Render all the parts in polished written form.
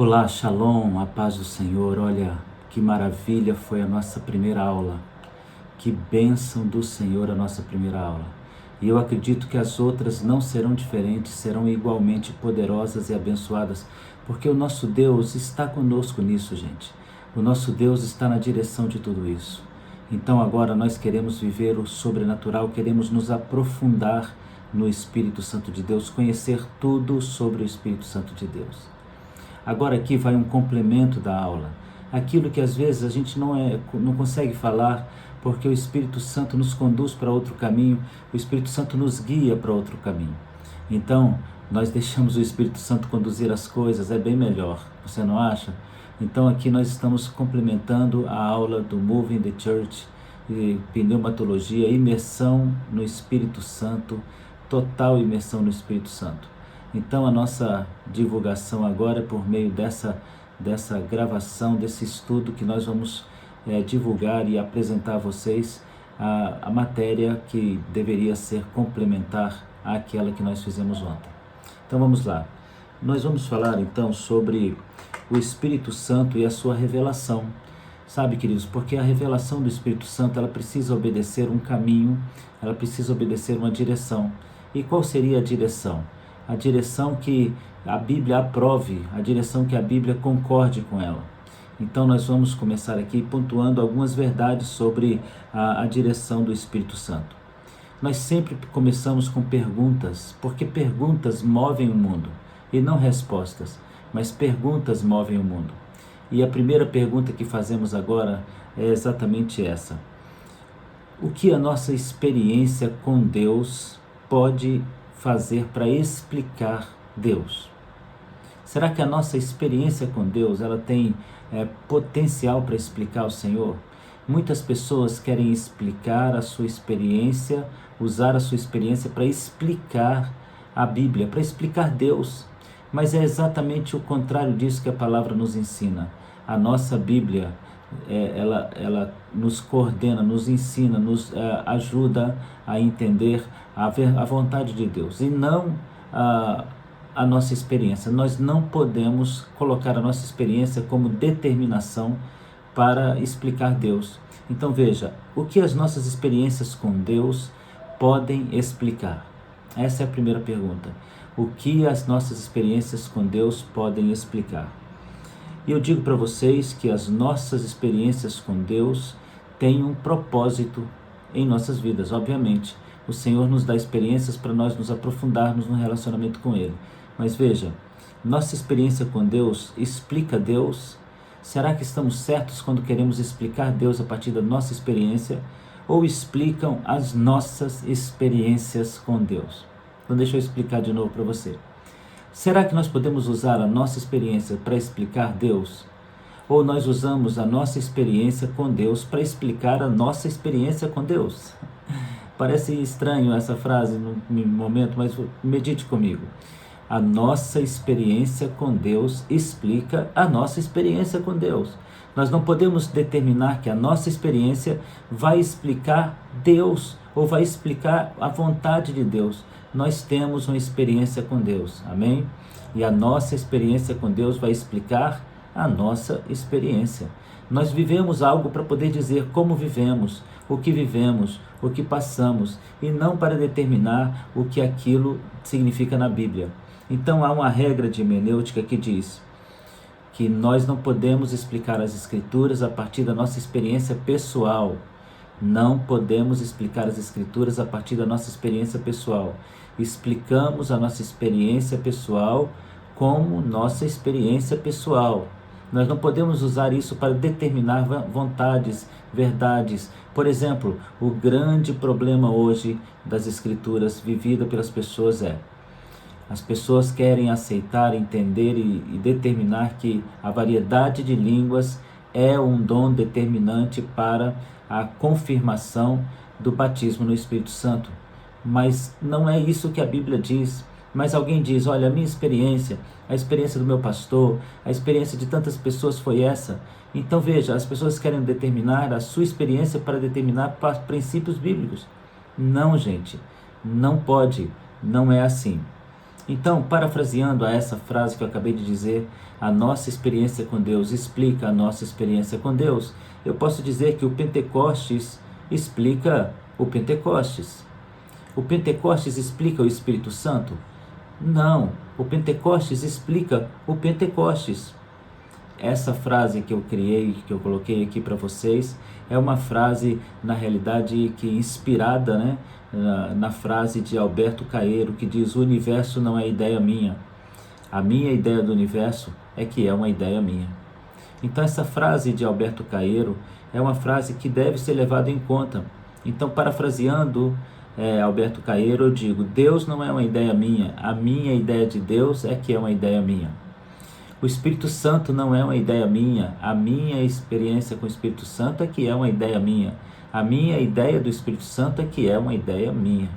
Olá, Shalom, a paz do Senhor. Olha, que maravilha foi a nossa primeira aula. Que bênção do Senhor a nossa primeira aula. E eu acredito que as outras não serão diferentes, serão igualmente poderosas e abençoadas, porque o nosso Deus está conosco nisso, gente. O nosso Deus está na direção de tudo isso. Então agora nós queremos viver o sobrenatural, queremos nos aprofundar no Espírito Santo de Deus, conhecer tudo sobre o Espírito Santo de Deus. Agora aqui vai um complemento da aula. Aquilo que às vezes a gente não consegue falar, porque o Espírito Santo nos conduz para outro caminho, o Espírito Santo nos guia para outro caminho. Então, nós deixamos o Espírito Santo conduzir as coisas, é bem melhor, você não acha? Então aqui nós estamos complementando a aula do Moving the Church, pneumatologia, imersão no Espírito Santo, total imersão no Espírito Santo. Então a nossa divulgação agora é por meio dessa gravação, desse estudo que nós vamos divulgar e apresentar a vocês a matéria que deveria ser complementar àquela que nós fizemos ontem. Então vamos lá. Nós vamos falar então sobre o Espírito Santo e a sua revelação. Sabe, queridos, porque a revelação do Espírito Santo, ela precisa obedecer um caminho, ela precisa obedecer uma direção. E qual seria a direção? A direção que a Bíblia aprove, a direção que a Bíblia concorde com ela. Então nós vamos começar aqui pontuando algumas verdades sobre a direção do Espírito Santo. Nós sempre começamos com perguntas, porque perguntas movem o mundo, e não respostas, mas perguntas movem o mundo. E a primeira pergunta que fazemos agora é exatamente essa: o que a nossa experiência com Deus pode fazer para explicar Deus? Será que a nossa experiência com Deus ela tem potencial para explicar o Senhor? Muitas pessoas querem explicar a sua experiência, usar a sua experiência para explicar a Bíblia, para explicar Deus. Mas é exatamente o contrário disso que a palavra nos ensina. A nossa Bíblia, ela nos coordena, nos ensina, nos ajuda a entender a vontade de Deus e não a nossa experiência. Nós não podemos colocar a nossa experiência como determinação para explicar Deus. Então veja, o que as nossas experiências com Deus podem explicar? Essa é a primeira pergunta. O que as nossas experiências com Deus podem explicar? E eu digo para vocês que as nossas experiências com Deus têm um propósito em nossas vidas. Obviamente, o Senhor nos dá experiências para nós nos aprofundarmos no relacionamento com Ele. Mas veja, nossa experiência com Deus explica Deus? Será que estamos certos quando queremos explicar Deus a partir da nossa experiência? Ou explicam as nossas experiências com Deus? Então deixa eu explicar de novo para você. Será que nós podemos usar a nossa experiência para explicar Deus? Ou nós usamos a nossa experiência com Deus para explicar a nossa experiência com Deus? Parece estranho essa frase no momento, mas medite comigo. A nossa experiência com Deus explica a nossa experiência com Deus. Nós não podemos determinar que a nossa experiência vai explicar Deus ou vai explicar a vontade de Deus. Nós temos uma experiência com Deus, amém? E a nossa experiência com Deus vai explicar a nossa experiência. Nós vivemos algo para poder dizer como vivemos, o que passamos, e não para determinar o que aquilo significa na Bíblia. Então há uma regra de hermenêutica que diz que nós não podemos explicar as Escrituras a partir da nossa experiência pessoal. Não podemos explicar as Escrituras a partir da nossa experiência pessoal. Explicamos a nossa experiência pessoal como nossa experiência pessoal. Nós não podemos usar isso para determinar vontades, verdades. Por exemplo, o grande problema hoje das Escrituras vivida pelas pessoas as pessoas querem aceitar, entender e determinar que a variedade de línguas é um dom determinante para a confirmação do batismo no Espírito Santo. Mas não é isso que a Bíblia diz. Mas alguém diz, olha, a minha experiência, a experiência do meu pastor, a experiência de tantas pessoas foi essa. Então veja, as pessoas querem determinar a sua experiência para determinar princípios bíblicos. Não, gente, não pode, não é assim. Então, parafraseando a essa frase que eu acabei de dizer, a nossa experiência com Deus explica a nossa experiência com Deus. Eu posso dizer que o Pentecostes explica o Pentecostes. O Pentecostes explica o Espírito Santo? Não, o Pentecostes explica o Pentecostes. Essa frase que eu criei, que eu coloquei aqui para vocês, é uma frase, na realidade, que é inspirada, né, na frase de Alberto Caeiro, que diz: o universo não é ideia minha. A minha ideia do universo é que é uma ideia minha. Então essa frase de Alberto Caeiro é uma frase que deve ser levada em conta. Então, parafraseando Alberto Caeiro, eu digo: Deus não é uma ideia minha, a minha ideia de Deus é que é uma ideia minha. O Espírito Santo não é uma ideia minha, a minha experiência com o Espírito Santo é que é uma ideia minha. A minha ideia do Espírito Santo é que é uma ideia minha.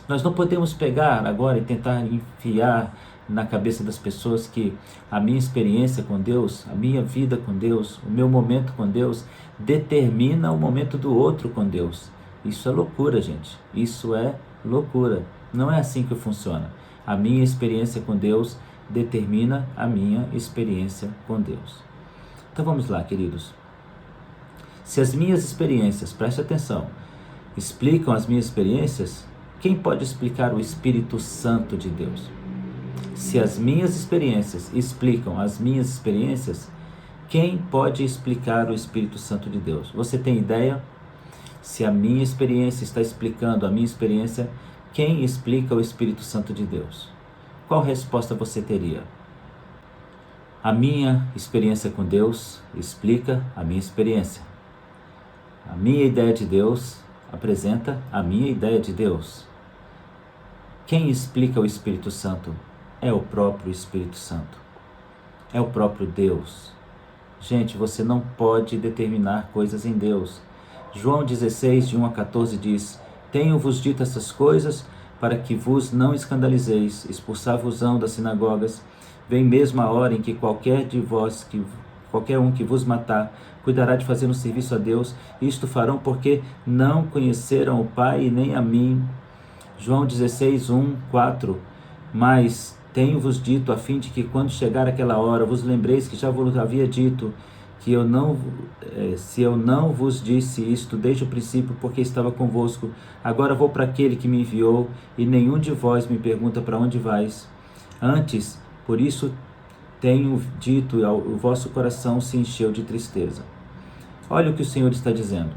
Nós não podemos pegar agora e tentar enfiar na cabeça das pessoas que a minha experiência com Deus, a minha vida com Deus, o meu momento com Deus, determina o momento do outro com Deus. Isso é loucura, gente. Isso é loucura. Não é assim que funciona. A minha experiência com Deus determina a minha experiência com Deus. Então vamos lá, queridos. Se as minhas experiências, preste atenção, explicam as minhas experiências, quem pode explicar o Espírito Santo de Deus? Se as minhas experiências explicam as minhas experiências, quem pode explicar o Espírito Santo de Deus? Você tem ideia? Se a minha experiência está explicando a minha experiência, quem explica o Espírito Santo de Deus? Qual resposta você teria? A minha experiência com Deus explica a minha experiência. A minha ideia de Deus apresenta a minha ideia de Deus. Quem explica o Espírito Santo? É o próprio Espírito Santo. É o próprio Deus. Gente, você não pode determinar coisas em Deus. João 16, de 1 a 14 diz: Tenho-vos dito essas coisas para que vos não escandalizeis, expulsar-vos-ão das sinagogas. Vem mesmo a hora em que qualquer um que vos matar, cuidará de fazer um serviço a Deus. Isto farão porque não conheceram o Pai e nem a mim. João 16, 1, 4. Mas tenho-vos dito, a fim de que quando chegar aquela hora, vos lembreis que já vos havia dito, que se eu não vos disse isto desde o princípio, porque estava convosco. Agora vou para aquele que me enviou, e nenhum de vós me pergunta: para onde vais? Antes, por isso tenho dito, e o vosso coração se encheu de tristeza. Olha o que o Senhor está dizendo.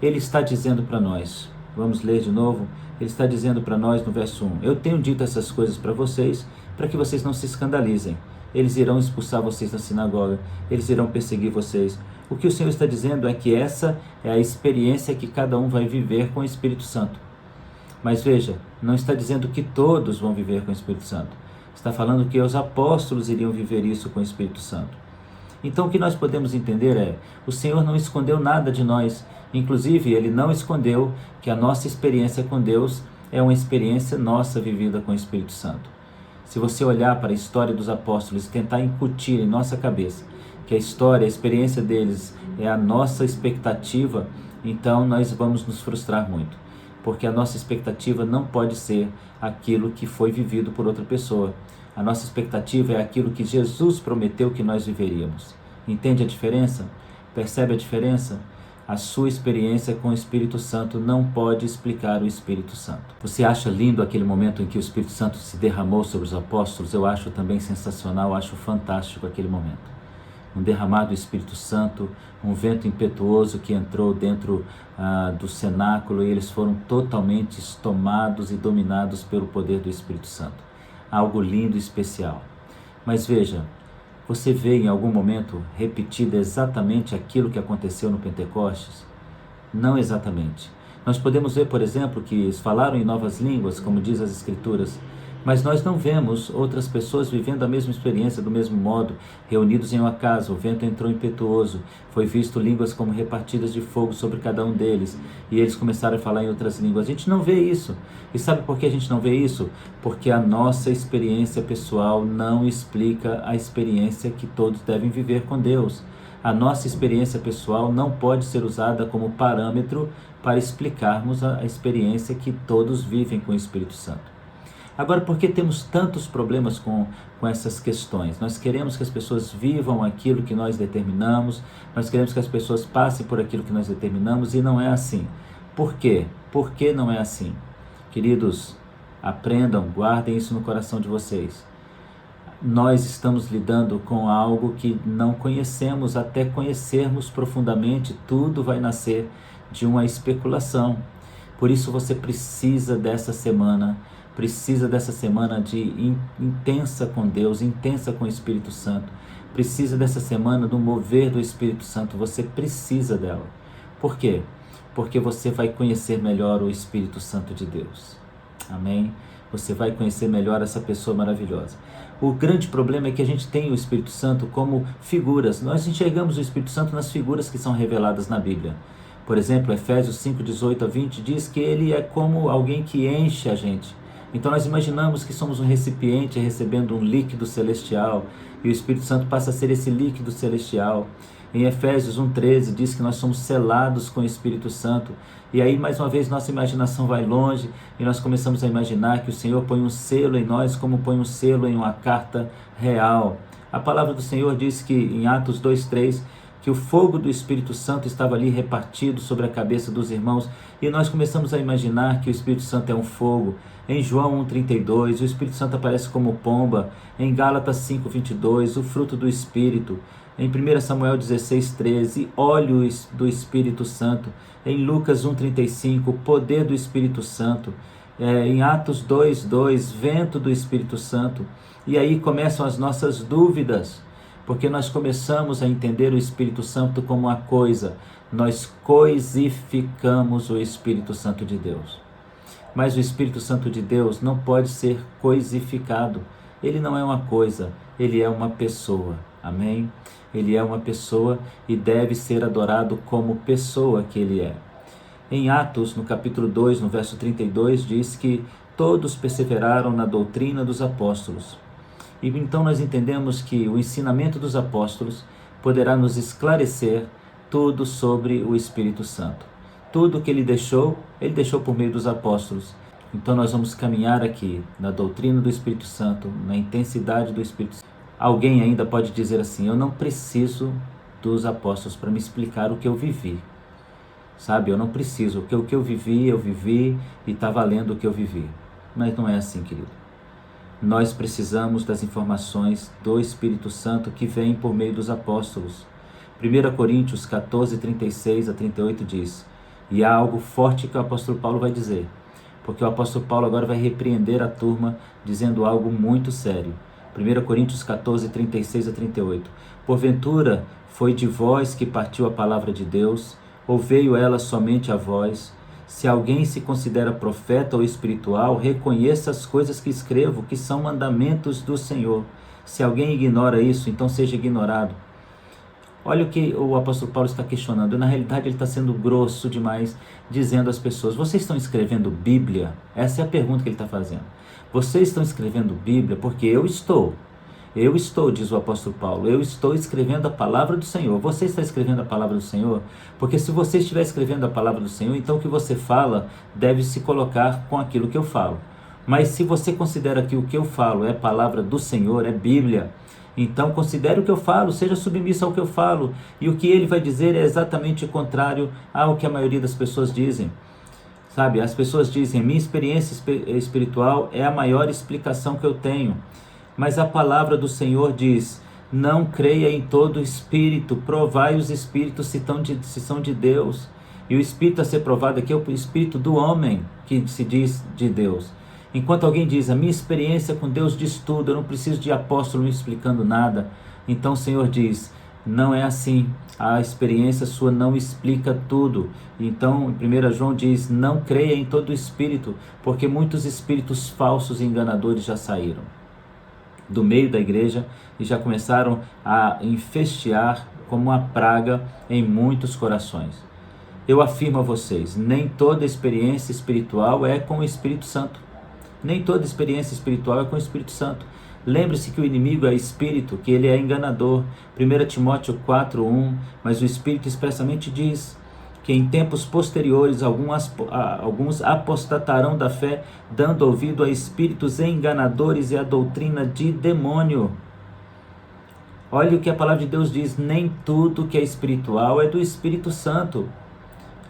Ele está dizendo para nós, vamos ler de novo, ele está dizendo para nós no verso 1, eu tenho dito essas coisas para vocês, para que vocês não se escandalizem. Eles irão expulsar vocês da sinagoga, eles irão perseguir vocês. O que o Senhor está dizendo é que essa é a experiência que cada um vai viver com o Espírito Santo. Mas veja, não está dizendo que todos vão viver com o Espírito Santo. Está falando que os apóstolos iriam viver isso com o Espírito Santo. Então o que nós podemos entender é, o Senhor não escondeu nada de nós. Inclusive, Ele não escondeu que a nossa experiência com Deus é uma experiência nossa vivida com o Espírito Santo. Se você olhar para a história dos apóstolos e tentar incutir em nossa cabeça que a história, a experiência deles é a nossa expectativa, então nós vamos nos frustrar muito. Porque a nossa expectativa não pode ser aquilo que foi vivido por outra pessoa. A nossa expectativa é aquilo que Jesus prometeu que nós viveríamos. Entende a diferença? Percebe a diferença? A sua experiência com o Espírito Santo não pode explicar o Espírito Santo. Você acha lindo aquele momento em que o Espírito Santo se derramou sobre os apóstolos? Eu acho também sensacional, acho fantástico aquele momento. Um derramado Espírito Santo, um vento impetuoso que entrou dentro do cenáculo, e eles foram totalmente tomados e dominados pelo poder do Espírito Santo. Algo lindo e especial. Mas veja, você vê em algum momento repetido exatamente aquilo que aconteceu no Pentecostes? Não exatamente. Nós podemos ver, por exemplo, que eles falaram em novas línguas, como diz as Escrituras, mas nós não vemos outras pessoas vivendo a mesma experiência do mesmo modo, reunidos em uma casa, o vento entrou impetuoso, foi visto línguas como repartidas de fogo sobre cada um deles, e eles começaram a falar em outras línguas. A gente não vê isso. E sabe por que a gente não vê isso? Porque a nossa experiência pessoal não explica a experiência que todos devem viver com Deus. A nossa experiência pessoal não pode ser usada como parâmetro para explicarmos a experiência que todos vivem com o Espírito Santo. Agora, por que temos tantos problemas com essas questões? Nós queremos que as pessoas vivam aquilo que nós determinamos, nós queremos que as pessoas passem por aquilo que nós determinamos e não é assim. Por quê? Por que não é assim? Queridos, aprendam, guardem isso no coração de vocês. Nós estamos lidando com algo que não conhecemos, até conhecermos profundamente, tudo vai nascer de uma especulação. Por isso você precisa dessa semana de intensa com Deus, intensa com o Espírito Santo. Precisa dessa semana do mover do Espírito Santo, você precisa dela. Por quê? Porque você vai conhecer melhor o Espírito Santo de Deus. Amém? Você vai conhecer melhor essa pessoa maravilhosa. O grande problema é que a gente tem o Espírito Santo como figuras. Nós enxergamos o Espírito Santo nas figuras que são reveladas na Bíblia. Por exemplo, Efésios 5, 18 a 20 diz que ele é como alguém que enche a gente. Então nós imaginamos que somos um recipiente recebendo um líquido celestial e o Espírito Santo passa a ser esse líquido celestial. Em Efésios 1,13 diz que nós somos selados com o Espírito Santo. E aí, mais uma vez, nossa imaginação vai longe e nós começamos a imaginar que o Senhor põe um selo em nós como põe um selo em uma carta real. A palavra do Senhor diz que, em Atos 2,3, que o fogo do Espírito Santo estava ali repartido sobre a cabeça dos irmãos e nós começamos a imaginar que o Espírito Santo é um fogo. Em João 1,32, o Espírito Santo aparece como pomba. Em Gálatas 5,22, o fruto do Espírito. Em 1 Samuel 16,13, óleo do Espírito Santo. Em Lucas 1,35, o poder do Espírito Santo. Em Atos 2,2, vento do Espírito Santo. E aí começam as nossas dúvidas, porque nós começamos a entender o Espírito Santo como uma coisa. Nós coisificamos o Espírito Santo de Deus. Mas o Espírito Santo de Deus não pode ser coisificado. Ele não é uma coisa, ele é uma pessoa. Amém? Ele é uma pessoa e deve ser adorado como pessoa que ele é. Em Atos, no capítulo 2, no verso 32, diz que todos perseveraram na doutrina dos apóstolos. E então nós entendemos que o ensinamento dos apóstolos poderá nos esclarecer tudo sobre o Espírito Santo. Tudo que ele deixou por meio dos apóstolos. Então nós vamos caminhar aqui na doutrina do Espírito Santo, na intensidade do Espírito Santo. Alguém ainda pode dizer assim: eu não preciso dos apóstolos para me explicar o que eu vivi. Sabe, eu não preciso, porque o que eu vivi e está valendo o que eu vivi. Mas não é assim, querido. Nós precisamos das informações do Espírito Santo que vem por meio dos apóstolos. 1 Coríntios 14, 36 a 38 diz, e há algo forte que o apóstolo Paulo vai dizer, porque o apóstolo Paulo agora vai repreender a turma dizendo algo muito sério. 1 Coríntios 14, 36 a 38. Porventura foi de vós que partiu a palavra de Deus, ou veio ela somente a vós? Se alguém se considera profeta ou espiritual, reconheça as coisas que escrevo, que são mandamentos do Senhor. Se alguém ignora isso, então seja ignorado. Olha o que o apóstolo Paulo está questionando. Na realidade, ele está sendo grosso demais, dizendo às pessoas: vocês estão escrevendo Bíblia? Essa é a pergunta que ele está fazendo. Vocês estão escrevendo Bíblia? Porque eu estou, diz o apóstolo Paulo, eu estou escrevendo a palavra do Senhor. Você está escrevendo a palavra do Senhor? Porque se você estiver escrevendo a palavra do Senhor, então o que você fala deve se colocar com aquilo que eu falo. Mas se você considera que o que eu falo é a palavra do Senhor, é Bíblia, então considere o que eu falo, seja submisso ao que eu falo. E o que ele vai dizer é exatamente o contrário ao que a maioria das pessoas dizem. Sabe, as pessoas dizem: minha experiência espiritual é a maior explicação que eu tenho. Mas a palavra do Senhor diz: não creia em todo espírito, provai os espíritos se são de Deus. E o espírito a ser provado aqui é o espírito do homem que se diz de Deus. Enquanto alguém diz: a minha experiência com Deus diz tudo, eu não preciso de apóstolo me explicando nada. Então o Senhor diz: não é assim, a experiência sua não explica tudo. Então 1 João diz: não creia em todo espírito, porque muitos espíritos falsos e enganadores já saíram do meio da igreja e já começaram a infestear como uma praga em muitos corações. Eu afirmo a vocês, nem toda experiência espiritual é com o Espírito Santo. Nem toda experiência espiritual é com o Espírito Santo. Lembre-se que o inimigo é espírito, que ele é enganador. 1 Timóteo 4:1, mas o Espírito expressamente diz: que em tempos posteriores alguns apostatarão da fé, dando ouvido a espíritos enganadores e a doutrina de demônio. Olha o que a palavra de Deus diz: nem tudo que é espiritual é do Espírito Santo.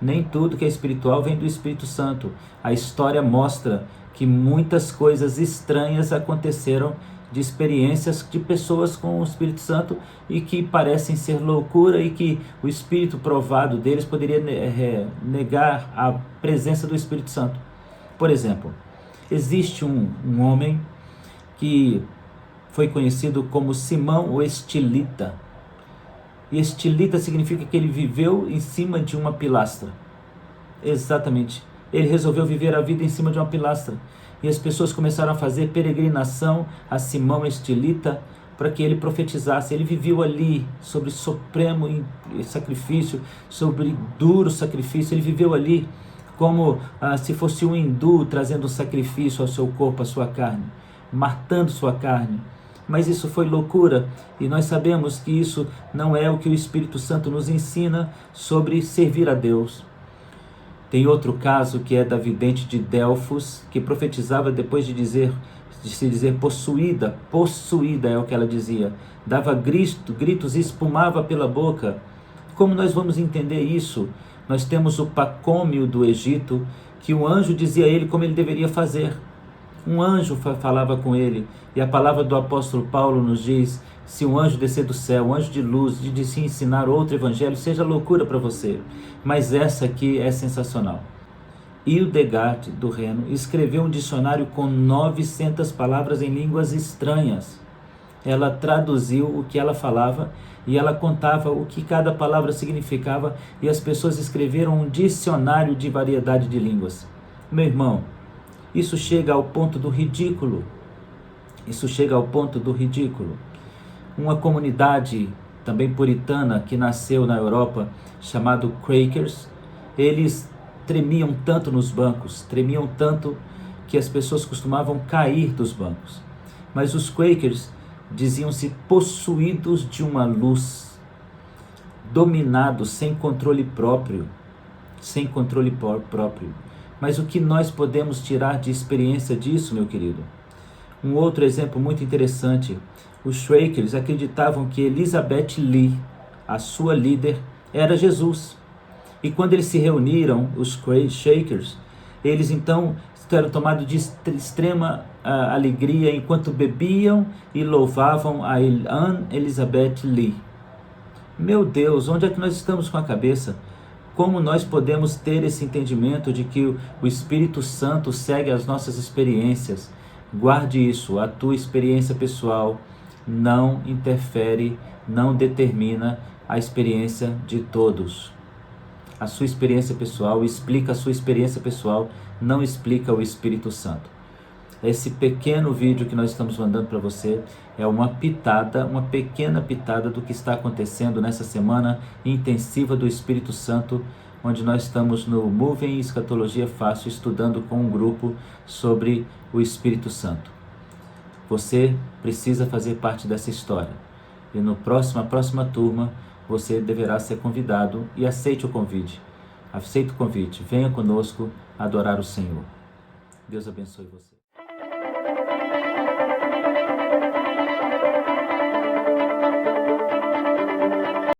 Nem tudo que é espiritual vem do Espírito Santo. A história mostra que muitas coisas estranhas aconteceram de experiências de pessoas com o Espírito Santo e que parecem ser loucura e que o Espírito provado deles poderia negar a presença do Espírito Santo. Por exemplo, existe um homem que foi conhecido como Simão o Estilita. E estilita significa que ele viveu em cima de uma pilastra. Exatamente. Ele resolveu viver a vida em cima de uma pilastra. E as pessoas começaram a fazer peregrinação a Simão Estilita para que ele profetizasse. Ele viveu ali sobre supremo sacrifício, sobre duro sacrifício. Ele viveu ali como se fosse um hindu trazendo sacrifício ao seu corpo, à sua carne, matando sua carne. Mas isso foi loucura, e nós sabemos que isso não é o que o Espírito Santo nos ensina sobre servir a Deus. Tem outro caso que é da vidente de Delfos, que profetizava depois de se dizer possuída é o que ela dizia, dava gritos e espumava pela boca. Como nós vamos entender isso? Nós temos o Pacômio do Egito, que o anjo dizia a ele como ele deveria fazer. Um anjo falava com ele, e a palavra do apóstolo Paulo nos diz: se um anjo descer do céu, um anjo de luz, de se ensinar outro evangelho, seja loucura para você. Mas essa aqui é sensacional. Hildegard do Reno escreveu um dicionário com 900 palavras em línguas estranhas. Ela traduziu o que ela falava e ela contava o que cada palavra significava, e as pessoas escreveram um dicionário de variedade de línguas. Meu irmão, isso chega ao ponto do ridículo. Isso chega ao ponto do ridículo. Uma comunidade também puritana que nasceu na Europa, chamado Quakers, eles tremiam tanto nos bancos, tremiam tanto que as pessoas costumavam cair dos bancos. Mas os Quakers diziam-se possuídos de uma luz, dominados sem controle próprio, Mas o que nós podemos tirar de experiência disso, meu querido? Um outro exemplo muito interessante. Os Shakers acreditavam que Elizabeth Lee, a sua líder, era Jesus. E quando eles se reuniram, os Shakers, eles então eram tomados de extrema alegria enquanto bebiam e louvavam a Anne Elizabeth Lee. Meu Deus, onde é que nós estamos com a cabeça? Como nós podemos ter esse entendimento de que o Espírito Santo segue as nossas experiências? Guarde isso, a tua experiência pessoal não interfere, não determina a experiência de todos. A sua experiência pessoal explica a sua experiência pessoal, não explica o Espírito Santo. Esse pequeno vídeo que nós estamos mandando para você é uma pequena pitada do que está acontecendo nessa semana intensiva do Espírito Santo, onde nós estamos no Moving Escatologia Fácil, estudando com um grupo sobre o Espírito Santo. Você precisa fazer parte dessa história. E na próxima turma, você deverá ser convidado, e aceite o convite. Aceite o convite, venha conosco adorar o Senhor. Deus abençoe você.